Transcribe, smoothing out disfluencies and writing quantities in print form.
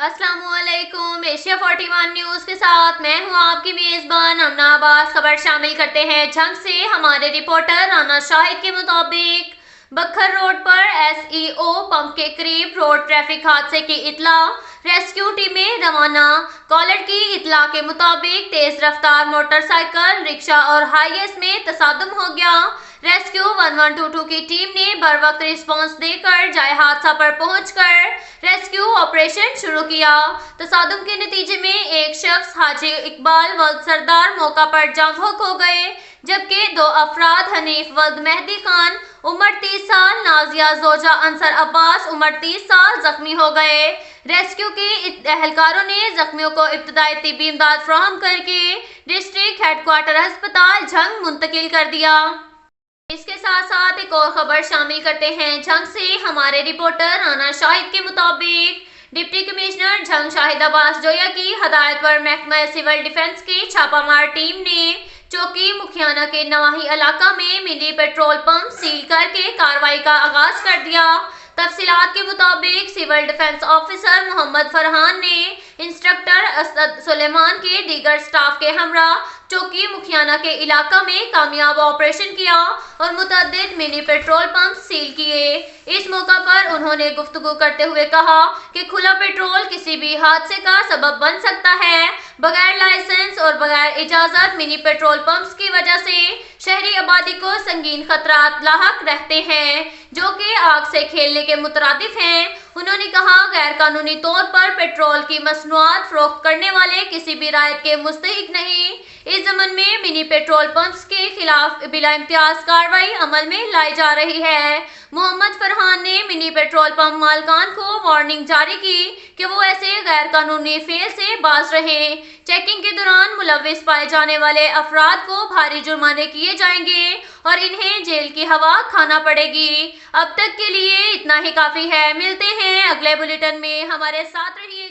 अस्सलामुअलैकुम। Asia 41 news के साथ मैं हूं आपकी मेजबान अमना अब्बास। खबर शामिल करते हैं झंग से। हमारे रिपोर्टर राना शाहिद के मुताबिक बखर रोड पर एसईओ पंप के करीब रोड ट्रैफिक हादसे की इतला, रेस्क्यू टीमें रवाना। कॉलर की इतला के मुताबिक तेज रफ्तार मोटरसाइकिल, रिक्शा और हाईएस में तसादम हो गया। रेस्क्यू 1122 की टीम ने बर वक्त रिस्पॉन्स देकर जाए हादसा पर पहुंचकर रेस्क्यू ऑपरेशन शुरू किया। तसादम के नतीजे में एक शख्स हाजी इकबाल वल्द सरदार मौका पर जामहोक हो गए, जबकि दो अफराद हनीफ वल्द मेहदी खान उम्र 30 साल, नाजिया जोजा अंसर अब्बास उम्र 30 साल जख्मी हो गए। रेस्क्यू के एहलकारों ने जख्मियों को इब्तदाई तिब्बी इमदाद फराहम करके डिस्ट्रिक्ट हेडक्वार्टर अस्पताल झंग मुंतकिल कर दिया। इसके साथ साथ एक और खबर शामिल करते हैं झंग से। हमारे रिपोर्टर राना शाहिद के मुताबिक डिप्टी कमिश्नर झंग शाहिद अब्बास जोया की हदायत पर महकमा सिविल डिफेंस की छापामार टीम ने चौकी मुखियाना के नवाही इलाका में मिनी पेट्रोल पंप सील करके कार्रवाई का आगाज कर दिया। तफसीलात के मुताबिक civil defence officer Mohammad Farhan ने इंस्ट्रक्टर असद सुलेमान के दीगर स्टाफ के हमरा चौकी मुखियाना के इलाका में कामयाब ऑपरेशन किया और मुतअद्दिद मिनी पेट्रोल पंप सील किए। इस मौका पर उन्होंने गुफ्तगू करते हुए कहा कि खुला पेट्रोल किसी भी हादसे का सबब बन सकता है। बगैर लाइसेंस और बगैर इजाजत मिनी पेट्रोल पंप्स की वजह से शहरी आबादी को संगीन खतरात लाहक रहते हैं, जो कि आग से खेलने के मुतरादिफ हैं। उन्होंने कहा, गैर कानूनी तौर पर पेट्रोल की मसनूआत फरोख्त करने वाले किसी भी रायत के मुस्तहिक नहीं। इस ज़मन में मिनी पेट्रोल पंप्स के खिलाफ बिला इम्तियाज कार्रवाई अमल में लाई जा रही है। मोहम्मद फरहान ने मिनी पेट्रोल पंप मालकान को वार्निंग जारी की कि वो ऐसे गैर कानूनी फेल से बाज रहें। चेकिंग के दौरान मुलविस पाए जाने वाले अफराद को भारी जुर्माने किए जाएंगे और इन्हें जेल की हवा खाना पड़ेगी। अब तक के लिए इतना ही काफी है। मिलते हैं अगले बुलेटिन में, हमारे साथ रहिए।